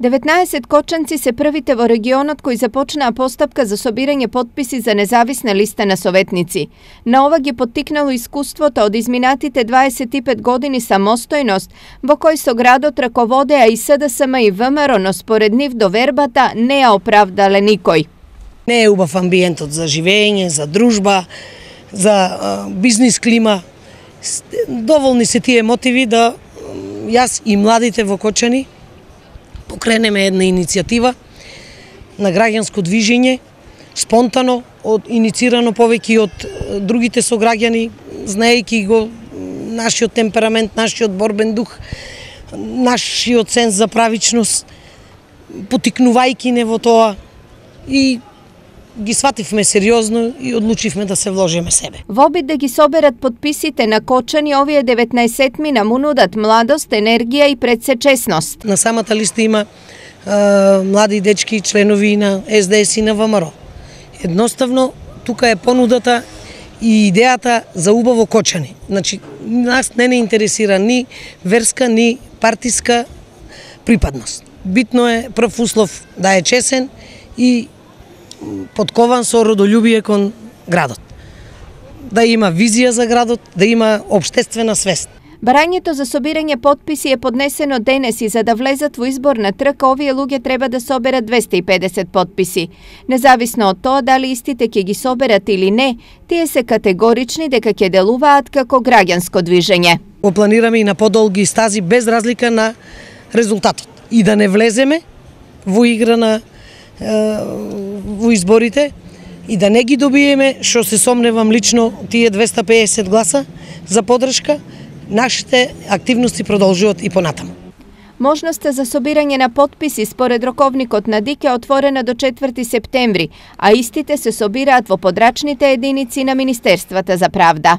19 кочанци се првите во регионот кои започнаа постапка за собирање потписи за независна листа на советници. На ова ги поттикнало искуството од изминатите 25 години самостојност, во кој со градот раководеа и СДСМ и ВМРО, но според нив довербата не ја оправдале никој. Не е убав амбиентот за живење, за дружба, за бизнис клима. Доволни се тие мотиви да јас и младите во Кочани покренеме една иницијатива на граѓанско движење, спонтано, иницирано повеќе од другите сограѓани, знаејќи го нашиот темперамент, нашиот борбен дух, нашиот сенс за правичност, потикнувајќи не во тоа, и ги свативме сериозно и одлучивме да се вложиме себе. Во обид да ги соберат подписите на Кочани, овие 19-ми му нудат младост, енергија и пред се честност. На самата листа има млади дечки, членови на СДС и на ВМРО. Едноставно, тука е понудата и идејата за убаво Кочани. Значи, нас не интересира ни верска, ни партиска припадност. Битно е прв услов да е чесен и подкован со родолюбие кон градот. Да има визија за градот, да има општествена свест. Барањето за собирање потписи е поднесено денес и за да влезат во изборна трка, овие луѓе треба да соберат 250 потписи. Независно од тоа дали истите ќе ги соберат или не, тие се категорични дека ќе делуваат како граѓанско движење. Го планираме и на подолги стази без разлика на резултатот. И да не влеземе во игра на во изборите и да не ги добиеме, што се сомневам лично, тие 250 гласа за поддршка, нашите активности продолжуваат и понатаму. Можноста за собирање на потписи според роковникот на ДИК е отворена до 4 септември, а истите се собираат во подрачните единици на Министерствата за правда.